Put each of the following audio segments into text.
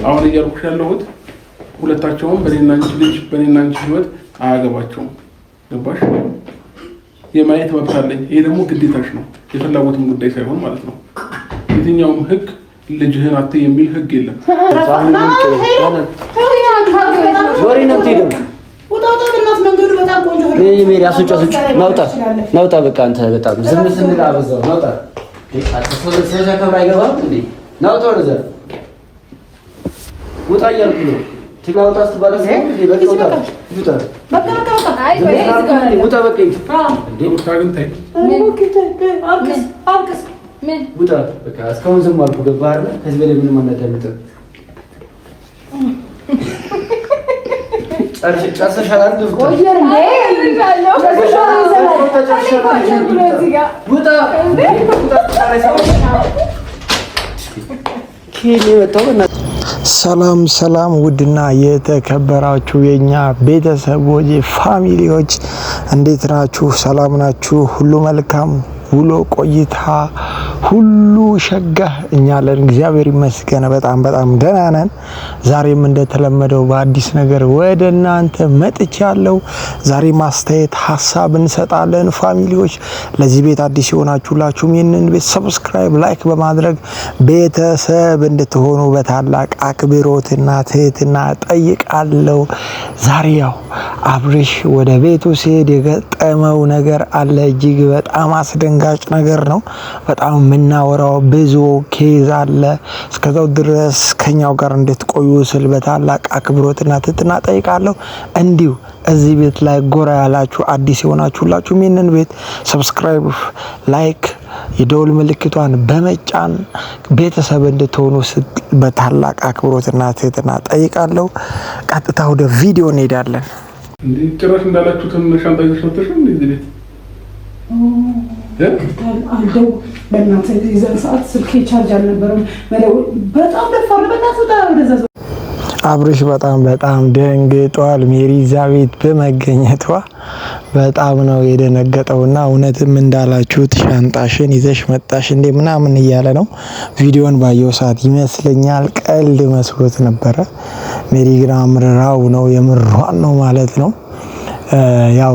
አሁን እያልኩሽ ያለሁት ሁለታቸውም በኔና አንቺ ልጅ በኔና አንቺ ህይወት አያገባቸውም። ገባሽ? የማየት መብት አለኝ። ይሄ ደግሞ ግዴታሽ ነው፣ የፍላጎትም ጉዳይ ሳይሆን ማለት ነው። የትኛውም ህግ ልጅህን አትይ የሚል ህግ የለም። ናውጣ በቃ አንተ በጣም ዝም ስንል አበዛው። ናውጣ ናውጣ ወደዛ ውጣ እያልኩ ነው። ትናውጣ ስትባለስ ውጣ በቃ እስካሁን ዝም አልኩ። ገባህ አይደል? ከዚህ በላይ ምንም አናዳምጥም። ጨርሰሻል አይደል? ሰላም ሰላም፣ ውድና የተከበራችሁ የኛ ቤተሰቦች ፋሚሊዎች እንዴት ናችሁ? ሰላም ናችሁ? ሁሉ መልካም ውሎ ቆይታ ሁሉ ሸጋ እኛ ለን እግዚአብሔር ይመስገን በጣም ደህና ነን። ዛሬም እንደተለመደው በአዲስ ነገር ወደ እናንተ መጥቻለሁ። ዛሬ ማስተያየት ሀሳብ እንሰጣለን። ፋሚሊዎች ለዚህ ቤት አዲስ የሆናችሁላችሁም ይህንን ቤት ሰብስክራይብ፣ ላይክ በማድረግ ቤተሰብ እንድትሆኑ በታላቅ አክብሮትና ትህትና ጠይቃለሁ። ዛሬ ያው አብርሽ ወደ ቤቱ ሲሄድ የገጠመው ነገር አለ። እጅግ በጣም አስደንጋጭ ነገር ነው። በጣም የምናወራው ብዙ ኬዝ አለ። እስከዛው ድረስ ከኛው ጋር እንድትቆዩ ስል በታላቅ አክብሮትና ትህትና ጠይቃለሁ። እንዲሁ እዚህ ቤት ላይ ጎራ ያላችሁ አዲስ የሆናችሁላችሁ ይህንን ቤት ሰብስክራይብ፣ ላይክ፣ የደውል ምልክቷን በመጫን ቤተሰብ እንድትሆኑ በታላቅ አክብሮትና ትህትና ጠይቃለሁ። ቀጥታ ወደ ቪዲዮ እንሄዳለን። እንዴ ጭራሽ እንዳላችሁትም ሻንጣ ይዘሽ መጥተሽ እንዴ እዚህ ቤት አንደው በእናንተ የዛን ሰዓት ስልኬ ቻርጅ አልነበረም። በጣም ደፋር በእናትህ አብርሽ በጣም ደንግጧል። ሜሪ እዛ ቤት በመገኘቷ በጣም ነው የደነገጠውና እውነትም እንዳላችሁት ሻንጣሽን ይዘሽ መጣሽ እንዴ ምናምን እያለ ነው። ቪዲዮን ባየው ሰዓት ይመስለኛል ቀልድ መስሎት ነበረ። ሜሪ ግን አምርራው ነው የምሯን ነው ማለት ነው። ያው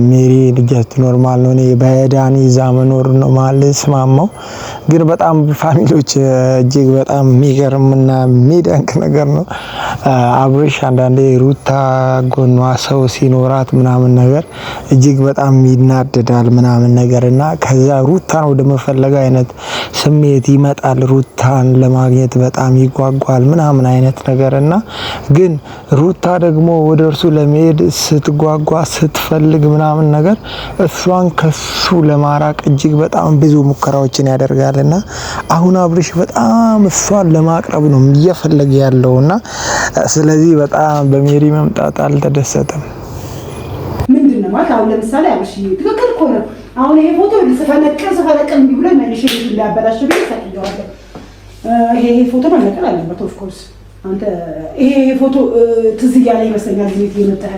ሜሪ ልጅት ኖርማል ነው። እኔ በዳኒ ዛ መኖር ነው ማለት ስማማው። ግን በጣም ፋሚሊዎች እጅግ በጣም የሚገርምና የሚደንቅ ነገር ነው። አብርሽ አንዳንዴ ሩታ ጎኗ ሰው ሲኖራት ምናምን ነገር እጅግ በጣም ይናደዳል ምናምን ነገርና ከዛ ሩታን ወደ መፈለግ አይነት ስሜት ይመጣል። ሩታን ለማግኘት በጣም ይጓጓል ምናምን አይነት ነገርና ግን ሩታ ደግሞ ወደ እርሱ ለመሄድ ስትጓጓ ስትፈልግ ምናምን ነገር እሷን ከሱ ለማራቅ እጅግ በጣም ብዙ ሙከራዎችን ያደርጋልና አሁን አብርሽ በጣም እሷን ለማቅረብ ነው እየፈለገ ያለውና ስለዚህ በጣም በሜሪ መምጣት አልተደሰተም። ምንድነው ማለት አሁን ለምሳሌ አብርሽ ትክክል እኮ ነው። አሁን ይሄ ፎቶ ልጽፈነቀል እንዲህ ብሎ መልሼ ሊያበላሽ ቢል ታውቂዋለህ። ይሄ ፎቶ መነቀል አለበት ኦፍ ኮርስ። አንተ ይሄ ፎቶ ትዝ እያለ ይመስለኛል ቤት የመጣህ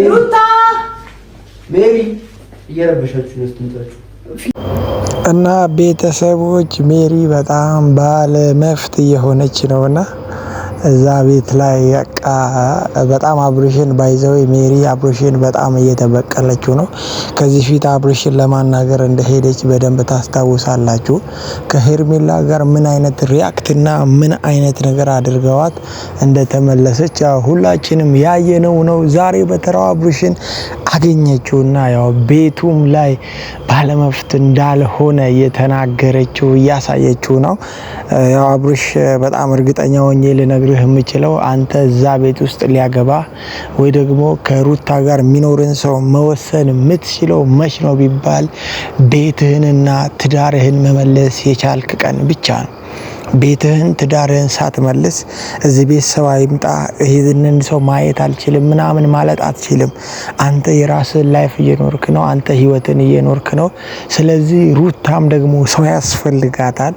ሩታ ሜሪ እየረበሻችሁ ነው ስትመጣችሁ እና ቤተሰቦች ሜሪ በጣም ባለ መፍት የሆነች ነውና እዛ ቤት ላይ በጣም አብርሽን ባይዘው ሜሪ አብርሽን በጣም እየተበቀለችው ነው። ከዚህ ፊት አብርሽን ለማናገር እንደሄደች በደንብ ታስታውሳላችሁ። ከሄርሜላ ጋር ምን አይነት ሪአክትና ምን አይነት ነገር አድርገዋት እንደተመለሰች ሁላችንም ያየነው ነው። ዛሬ በተራው አብርሽን አገኘችውና ያው ቤቱም ላይ ባለመፍት እንዳልሆነ የተናገረችው እያሳየችው ነው። ያው አብርሽ በጣም እርግጠኛ ሆኜ ልነግርህ የምችለው አንተ እዛ ቤት ውስጥ ሊያገባ ወይ ደግሞ ከሩታ ጋር የሚኖርን ሰው መወሰን የምትችለው መች ነው ቢባል ቤትህንና ትዳርህን መመለስ የቻልክ ቀን ብቻ ነው። ቤትህን ትዳርህን ሳትመልስ እዚህ ቤተሰብ አይምጣ ይህንን ሰው ማየት አልችልም ምናምን ማለት አትችልም። አንተ የራስህን ላይፍ እየኖርክ ነው። አንተ ህይወትን እየኖርክ ነው። ስለዚህ ሩታም ደግሞ ሰው ያስፈልጋታል።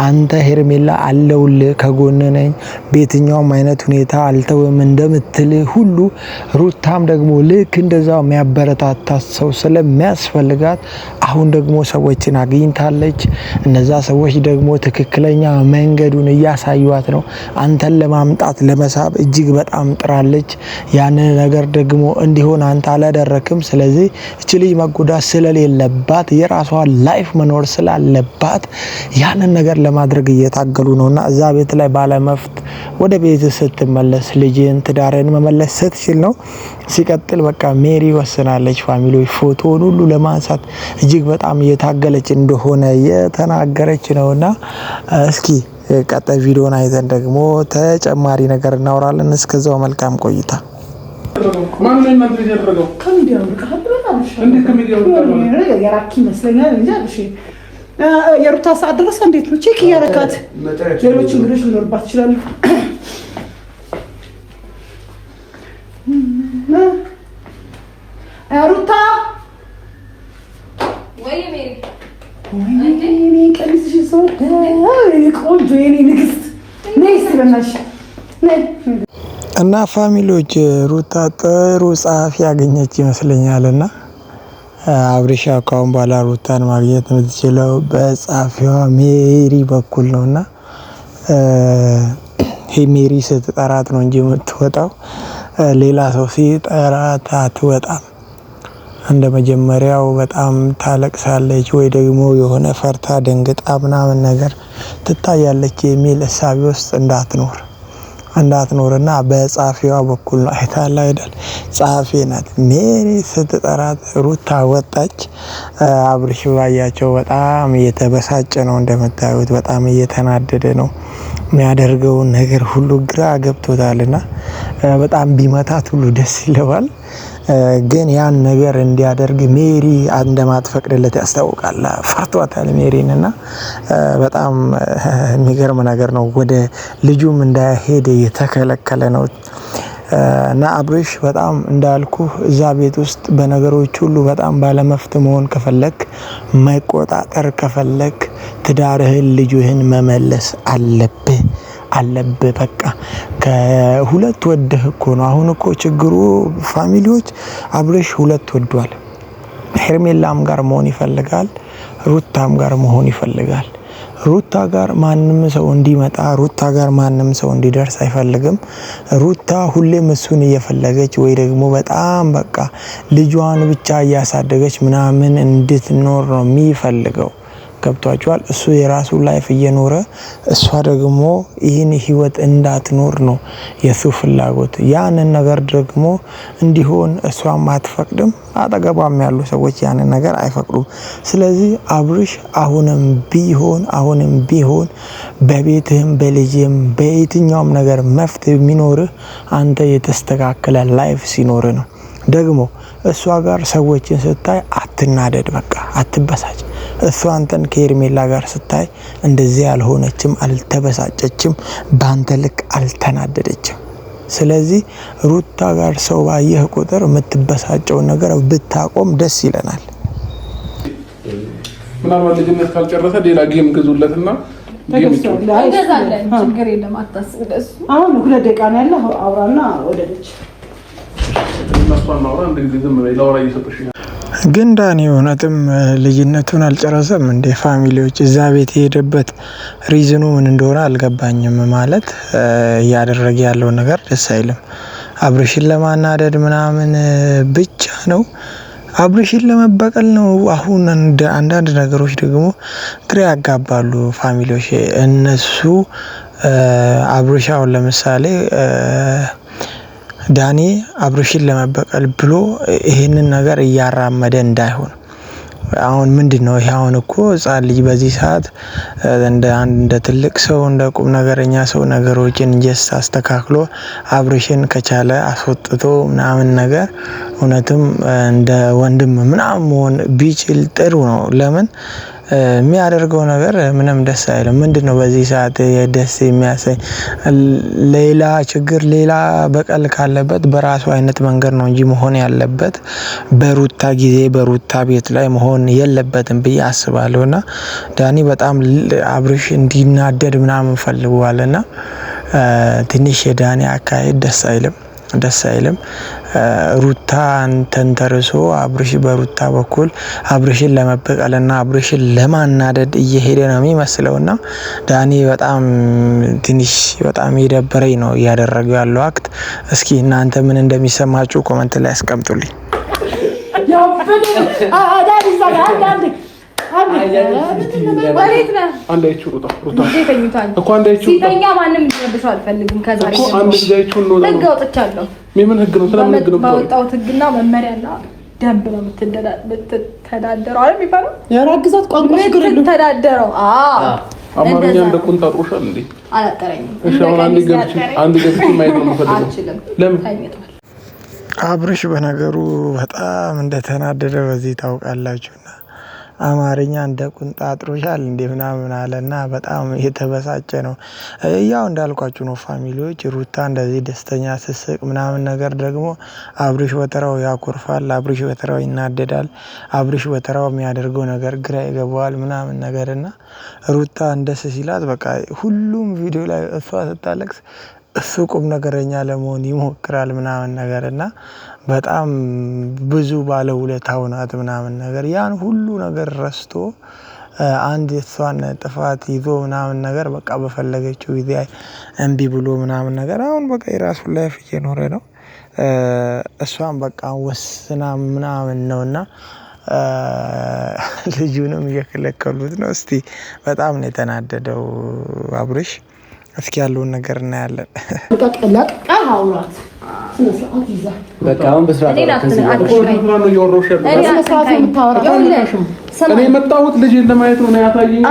አንተ ሄርሜላ አለውልህ ከጎን ነኝ በየትኛውም አይነት ሁኔታ አልተውም እንደምትል ሁሉ ሩታም ደግሞ ልክ እንደዛው የሚያበረታታት ሰው ስለሚያስፈልጋት አሁን ደግሞ ሰዎችን አግኝታለች። እነዛ ሰዎች ደግሞ ትክክለኛ መንገዱን እያሳዩት ነው። አንተን ለማምጣት ለመሳብ እጅግ በጣም ጥራለች። ያንን ነገር ደግሞ እንዲሆን አንተ አላደረክም። ስለዚህ እቺ ልጅ መጎዳት ስለሌለባት የራሷን ላይፍ መኖር ስላለባት ያንን ነገር ለማድረግ እየታገሉ ነውና እዛ ቤት ላይ ባለመፍት ወደ ቤት ስትመለስ ልጅን ትዳርን መመለስ ስትችል ነው። ሲቀጥል በቃ ሜሪ ወስናለች ፋሚሊዎች ፎቶውን ሁሉ ለማንሳት እጅግ በጣም እየታገለች እንደሆነ የተናገረች ነውና እስኪ ቀጣይ ቪዲዮን አይተን ደግሞ ተጨማሪ ነገር እናወራለን። እስከዛው መልካም ቆይታ። ማን ነው እናንተ ያደረገው? ከሚዲያው ልቀሃብራሽ እንዴ ከሚዲያው ልቀሃብራሽ የራኪ ይመስለኛል እንጂ አልሽ የሩታ ሰዓት ድረስ እንዴት ነው ቼክ እያረካት ሌሎች እንግዶች ሊኖርባት ይችላሉ። ሩታ ወይ ሜሪ እኔ ቀሚስሽ ሰው ቆንጆ የኔ ንግስት ነይ ስለናሽ ነይ እና ፋሚሊዎች ሩታ ጥሩ ጸሐፊ ያገኘች ይመስለኛልና አብሪሻ ካሁን በኋላ ሩታን ማግኘት የምትችለው በጸሐፊዋ ሜሪ በኩል ነውና ሜሪ ስትጠራት ነው እንጂ የምትወጣው ሌላ ሰው ሲጠራት አትወጣም። እንደ መጀመሪያው በጣም ታለቅሳለች ወይ ደግሞ የሆነ ፈርታ ደንግጣ ምናምን ነገር ትታያለች የሚል እሳቤ ውስጥ እንዳትኖርና በጸሐፊዋ በኩል ነው አይታላ አይደል? ጸሐፊ ናት ሜሪ ስትጠራት ሩታ ወጣች። አብርሽ ባያቸው በጣም እየተበሳጨ ነው እንደምታዩት፣ በጣም እየተናደደ ነው። የሚያደርገውን ነገር ሁሉ ግራ ገብቶታልና በጣም ቢመታት ሁሉ ደስ ይለዋል። ግን ያን ነገር እንዲያደርግ ሜሪ እንደማትፈቅድለት ያስታውቃል። ፈርቷታል ሜሪንና በጣም የሚገርም ነገር ነው። ወደ ልጁም እንዳይሄድ የተከለከለ ነው። እና አብርሽ በጣም እንዳልኩ እዛ ቤት ውስጥ በነገሮች ሁሉ በጣም ባለመፍት መሆን ከፈለክ፣ መቆጣጠር ከፈለክ ትዳርህን ልጅህን መመለስ አለብህ። በቃ ከሁለት ወደህ እኮ ነው። አሁን እኮ ችግሩ ፋሚሊዎች አብርሽ ሁለት ወዷል። ሄርሜላም ጋር መሆን ይፈልጋል፣ ሩታም ጋር መሆን ይፈልጋል። ሩታ ጋር ማንም ሰው እንዲመጣ፣ ሩታ ጋር ማንም ሰው እንዲደርስ አይፈልግም። ሩታ ሁሌም እሱን እየፈለገች ወይ ደግሞ በጣም በቃ ልጇን ብቻ እያሳደገች ምናምን እንድትኖር ነው የሚፈልገው። ገብቷቸዋል። እሱ የራሱ ላይፍ እየኖረ እሷ ደግሞ ይህን ህይወት እንዳትኖር ነው የሱ ፍላጎት። ያንን ነገር ደግሞ እንዲሆን እሷም አትፈቅድም፣ አጠገቧም ያሉ ሰዎች ያንን ነገር አይፈቅዱም። ስለዚህ አብርሽ አሁንም ቢሆን በቤትህም በልጅም በየትኛውም ነገር መፍትሄ የሚኖርህ አንተ የተስተካከለ ላይፍ ሲኖር ነው። ደግሞ እሷ ጋር ሰዎችን ስታይ አትናደድ፣ በቃ አትበሳጭ። እሷ አንተን ከሄርሜላ ጋር ስታይ እንደዚህ አልሆነችም፣ አልተበሳጨችም፣ ባንተ ልክ አልተናደደችም። ስለዚህ ሩታ ጋር ሰው ባየህ ቁጥር የምትበሳጨውን ነገር ብታቆም ደስ ይለናል። ምናልባት ልጅነት ካልጨረሰ ሌላ ጌም ግዙለትና እንገዛለን። ችግር የለም አታስብ። አሁን 2 ደቂቃ ነው ያለው። አውራና ወደ ልጅ ግን ዳኒ እውነትም ልጅነቱን አልጨረሰም እንደ ፋሚሊዎች እዛ ቤት የሄደበት ሪዝኑ ምን እንደሆነ አልገባኝም። ማለት እያደረገ ያለው ነገር ደስ አይልም። አብርሽን ለማናደድ ምናምን ብቻ ነው፣ አብርሽን ለመበቀል ነው። አሁን አንዳንድ ነገሮች ደግሞ ግራ ያጋባሉ ፋሚሊዎች። እነሱ አብርሻውን ለምሳሌ ዳኒ አብርሽን ለመበቀል ብሎ ይሄንን ነገር እያራመደ እንዳይሆን። አሁን ምንድነው ይሄ? አሁን እኮ ህፃን ልጅ በዚህ ሰዓት እንደ ትልቅ ሰው እንደ ቁም ነገረኛ ሰው ነገሮችን ጀስት አስተካክሎ አብርሽን ከቻለ አስወጥቶ ምናምን ነገር እውነትም እንደ ወንድም ምናምን መሆን ቢችል ጥሩ ነው። ለምን የሚያደርገው ነገር ምንም ደስ አይልም። ምንድነው በዚህ ሰዓት ደስ የሚያሰኝ? ሌላ ችግር ሌላ በቀል ካለበት በራሱ አይነት መንገድ ነው እንጂ መሆን ያለበት በሩታ ጊዜ በሩታ ቤት ላይ መሆን የለበትም ብዬ አስባለሁና ዳኒ በጣም አብርሽ እንዲናደድ ምናምን ፈልጓልና ትንሽ የዳኒ አካሄድ ደስ አይልም። ሩታን ተንተርሶ አብርሽ በሩታ በኩል አብርሽን ለመበቀልና አብርሽን ለማናደድ እየሄደ ነው የሚመስለውና ዳኒ በጣም የደበረኝ ነው እያደረገው ያለው አክት። እስኪ እናንተ ምን እንደሚሰማችሁ ኮሜንት ላይ አስቀምጡልኝ። ሲተኛ ማንም እንዲረብሸው አልፈልግም። ከዛሬ ህግ አውጥቻለሁ። ምን ህግ ነው? ስለምን ህግ ነው? ባወጣሁት ህግና መመሪያና ደንብ ነው የምትተዳደረው አይደል የሚባለው? ያራግዛት ቋንቋ የምትተዳደረው። አማርኛ እንደ ቁንጣጦሻል እንዴ? አላጠረኝም። እሺ አሁን አንድ ገብቼ ማየት ነው የምፈልገው። ለምን? አብርሽ በነገሩ በጣም እንደተናደደ በዚህ ታውቃላችሁና አማርኛ እንደ ቁንጣጥሮሻል እንዴ ምናምን አለና በጣም የተበሳጨ ነው። ያው እንዳልኳችሁ ነው ፋሚሊዎች። ሩታ እንደዚህ ደስተኛ ስስቅ ምናምን ነገር ደግሞ አብርሽ በተራው ያኮርፋል፣ አብርሽ በተራው ይናደዳል፣ አብርሽ በተራው የሚያደርገው ነገር ግራ ይገባዋል ምናምን ነገርና ሩታ እንደስ ሲላት በቃ ሁሉም ቪዲዮ ላይ እሷ ስታለቅስ እሱ ቁም ነገረኛ ለመሆን ይሞክራል ምናምን ነገርና በጣም ብዙ ባለውለታው ናት ምናምን ነገር ያን ሁሉ ነገር ረስቶ አንድ የሷን ጥፋት ይዞ ምናምን ነገር በቃ በፈለገችው ጊዜ እምቢ ብሎ ምናምን ነገር አሁን በቃ የራሱን ላይፍ እየኖረ ነው። እሷን በቃ ወስና ምናምን ነውና ልጁንም እየከለከሉት ነው። እስቲ በጣም ነው የተናደደው አብርሽ። እስኪ ያለውን ነገር እናያለን። በቃ አሁን በስርዓት እኔ የመጣሁት ልጅ ለማየት ነው። ያታየኝ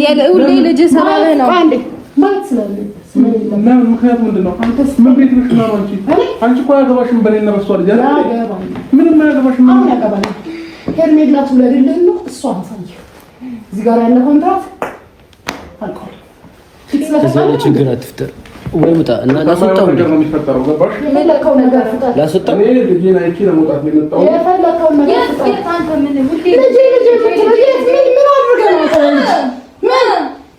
የልዑል ልጅ ሰበብ ነው። ምክንያት ምንድን ነው? ምን ቤት ነሽ ነው? አንቺ እኮ አያገባሽም። በእኔና በሷ ልጅ ምንም አያገባሽም። ሄርሜላ ትውለድልህ ነው እሷ አሳየ። እዚህ ጋር ያለ ኮንትራት አልቋል። ችግር አትፍጠር ወይ ውጣ እና ላስወጣው ነገር ነው የሚፈጠረው። ገባሽ? የፈለከው ነገር ፍጠር። ላስወጣው እኔ ልጄን አይቼ ለመውጣት ነው የመጣሁት። የፈለከው ነገር ፍጠር። አንተ ምን ልጄ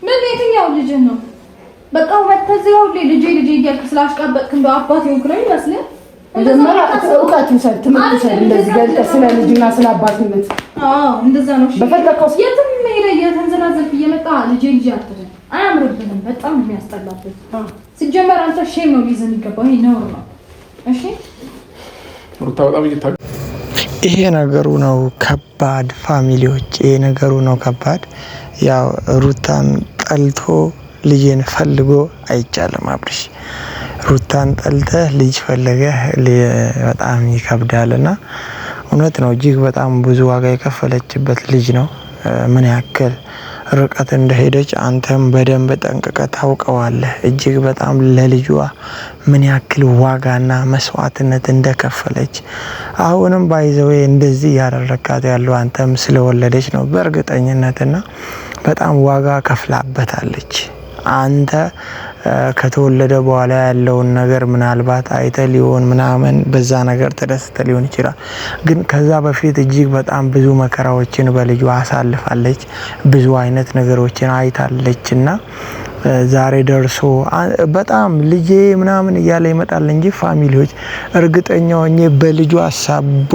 ምን የትኛው ልጅ ነው? በቃ ወተዘው ልጄ እያልክ ስላሽቃበጥክ እንደው አባት ይሆንክ ነው ይመስልህ? መጀመሪያ እውቀት ውሰድ፣ ትምህርት ውሰድ። እንደዚህ ገልጠህ ስለ ልጅና ስለ አባትነት እንደዛ ነው። በፈለከው የትም እየተንዘላዘልክ እየመጣ ልጄ አትበል። አያምርብንም። በጣም የሚያስጠላብህ ሲጀመር አንተ ሼም ነው ሊይዘን ይገባው። ይሄ ነው ነው። እሺ ሩታ በጣም ይሄ ነገሩ ነው ከባድ ፋሚሊዎች፣ ይሄ ነገሩ ነው ከባድ። ያው ሩታን ጠልቶ ልጅን ፈልጎ አይቻልም አብርሽ። ሩታን ጠልተህ ልጅ ፈልገህ በጣም ይከብዳልና እውነት ነው። እጅግ በጣም ብዙ ዋጋ የከፈለችበት ልጅ ነው። ምን ያክል ርቀት እንደሄደች አንተም በደንብ ጠንቅቀህ ታውቀዋለህ። እጅግ በጣም ለልጇ ምን ያክል ዋጋና መስዋዕትነት እንደከፈለች አሁንም ባይዘው እንደዚህ ያደረካት ያለው አንተም ስለወለደች ነው በእርግጠኝነትና በጣም ዋጋ ከፍላበታለች። አንተ ከተወለደ በኋላ ያለውን ነገር ምናልባት አይተ ሊሆን ምናምን በዛ ነገር ተደስተ ሊሆን ይችላል። ግን ከዛ በፊት እጅግ በጣም ብዙ መከራዎችን በልጇ አሳልፋለች። ብዙ አይነት ነገሮችን አይታለችና ዛሬ ደርሶ በጣም ልጄ ምናምን እያለ ይመጣል እንጂ ፋሚሊዎች እርግጠኛ ሆኜ በልጁ አሳቦ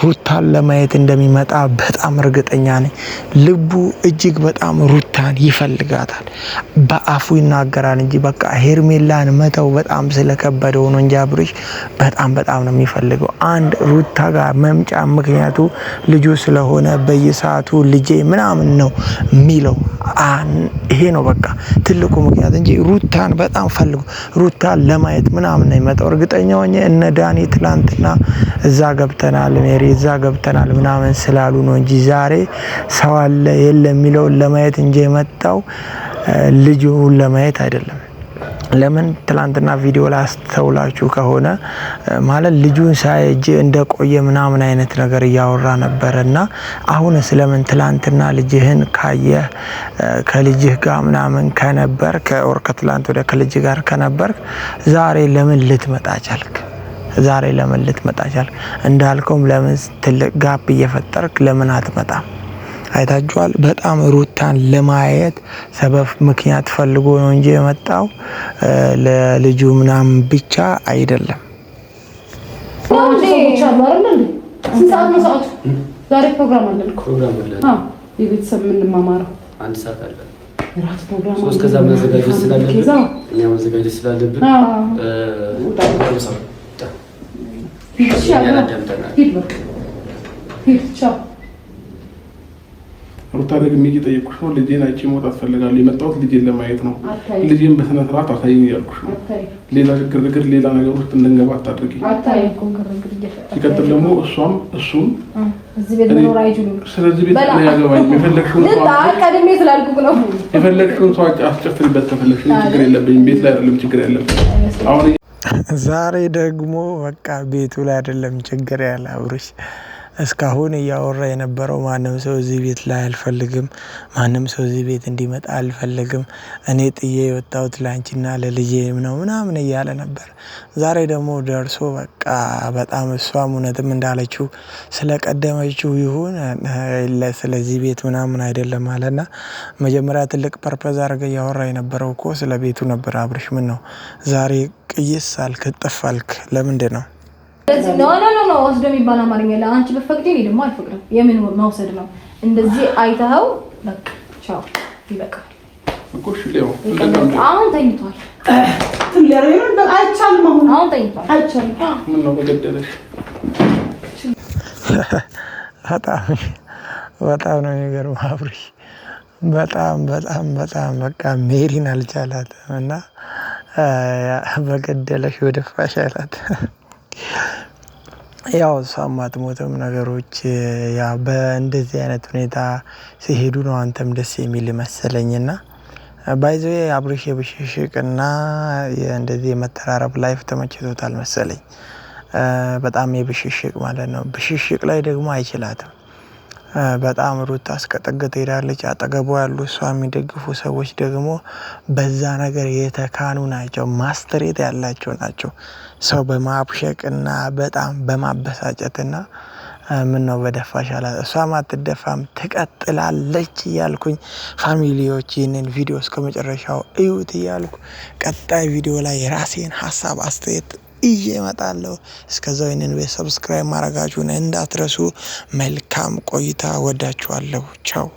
ሩታን ለማየት እንደሚመጣ በጣም እርግጠኛ ነኝ። ልቡ እጅግ በጣም ሩታን ይፈልጋታል። በአፉ ይናገራል እንጂ በቃ ሄርሜላን መተው በጣም ስለከበደው ነው እንጂ አብርሽ በጣም ነው የሚፈልገው። አንድ ሩታ ጋር መምጫ ምክንያቱ ልጁ ስለሆነ በየሰዓቱ ልጄ ምናምን ነው የሚለው። ይሄ ነው በቃ ትልቁ ምክንያት እንጂ ሩታን በጣም ፈልጉ ሩታን ለማየት ምናምን ነው የመጣው። እርግጠኛ ሆኜ እነ ዳኒ ትላንትና እዛ ገብተናል ሜሪ እዛ ገብተናል ምናምን ስላሉ ነው እንጂ ዛሬ ሰው አለ የለም የሚለውን ለማየት እንጂ የመጣው ልጁን ለማየት አይደለም። ለምን ትላንትና ቪዲዮ ላይ አስተውላችሁ ከሆነ ማለት ልጁን ሳይጅ እንደቆየ ምናምን አይነት ነገር እያወራ ነበርና አሁን ስለምን ትላንትና ልጅህን ካየ ከልጅህ ጋር ምናምን ከነበር ከትላንት ወደ ከልጅ ጋር ከነበር ዛሬ ለምን ልትመጣ ቻልክ? ዛሬ ለምን ልትመጣ ቻልክ? እንዳልከውም ለምን ትልቅ ጋፕ እየፈጠርክ ለምን አትመጣም? አይታችኋል። በጣም ሩታን ለማየት ሰበብ ምክንያት ፈልጎ ነው እንጂ የመጣው ለልጁ ምናምን ብቻ አይደለም። ዛሬ ፕሮግራም አለን እኮ የቤተሰብ የምንማማረው አንድ ሰዓት አለ። ራት ፕሮግራም ሶስት ከዛ መዘጋጀት ስላለብን እኛ መዘጋጀት ስላለብን ሩታ ደግሜ እየጠየኩሽ ነው። ልጄን አይቼ መውጣት ፈልጋለሁ። የመጣሁት ልጄን ለማየት ነው። ልጄን በስነ ስርዓት አሳይኝ እያልኩሽ ነው። ሌላ ግርግር፣ ሌላ ነገር ውስጥ እንድንገባ አታድርጊ። ሲቀጥል ደግሞ እሱም ስለዚህ ቤት ነው ያገባኝ። የፈለግሽውን ሰው አስጨፍሪበት ከፈለግሽ ችግር የለብኝም። ቤት ላይ አይደለም ችግር ያለብኝ አሁን ዛሬ ደግሞ በቃ ቤቱ ላይ አይደለም ችግር ያለ አብርሽ እስካሁን እያወራ የነበረው ማንም ሰው እዚህ ቤት ላይ አልፈልግም፣ ማንም ሰው እዚህ ቤት እንዲመጣ አልፈልግም፣ እኔ ጥዬ የወጣሁት ላንቺና ለልጄ ነው ምናምን እያለ ነበር። ዛሬ ደግሞ ደርሶ በቃ በጣም እሷም እውነትም እንዳለችው ስለቀደመችው ይሁን ስለዚህ ቤት ምናምን አይደለም አለና መጀመሪያ ትልቅ ፐርፐዝ አድርገ እያወራ የነበረው እኮ ስለ ቤቱ ነበር። አብርሽ ምን ነው ዛሬ ቅይስ አልክ፣ ጥፍ አልክ? ለምንድን ነው? ኖ ወስዶ የሚባል አማርኛ ለአንቺ በፈቅድ እኔ ደግሞ አልፈቅድም። የምን መውሰድ ነው? እንደዚህ አይተኸው በቃ ቻው ይበቃል እኮ እሺ። ሌው አሁን ተኝቷል። አሁን ተኝቷል። አይቻልም። ምን ነው በገደለሽ? በጣም ነው የሚገርመው አብርሽ። በጣም በቃ ሜሪን አልቻላትም እና በገደለሽ ወደፋሽ አላት። ያው እሷም አትሞትም። ነገሮች ያ በእንደዚህ አይነት ሁኔታ ሲሄዱ ነው አንተም ደስ የሚል መሰለኝና ባይዘው አብርሽ የብሽሽቅና እንደዚህ የመተራረብ ላይፍ ተመችቶታል መሰለኝ። በጣም የብሽሽቅ ማለት ነው። ብሽሽቅ ላይ ደግሞ አይችላትም። በጣም ሩታ እስከ ጥግ ትሄዳለች። አጠገቧ ያሉ እሷ የሚደግፉ ሰዎች ደግሞ በዛ ነገር የተካኑ ናቸው፣ ማስተሬት ያላቸው ናቸው። ሰው በማብሸቅና በጣም በማበሳጨትና ምን ነው በደፋሽ አላት። እሷም አትደፋም ትቀጥላለች እያልኩኝ ፋሚሊዎች ይህንን ቪዲዮ እስከ መጨረሻው እዩት እያልኩ ቀጣይ ቪዲዮ ላይ የራሴን ሀሳብ አስተያየት ይዤ እመጣለሁ። እስከዛው ይህንን ቤት ሰብስክራይብ ማድረጋችሁን እንዳትረሱ። መልካም ቆይታ። ወዳችኋለሁ። ቻው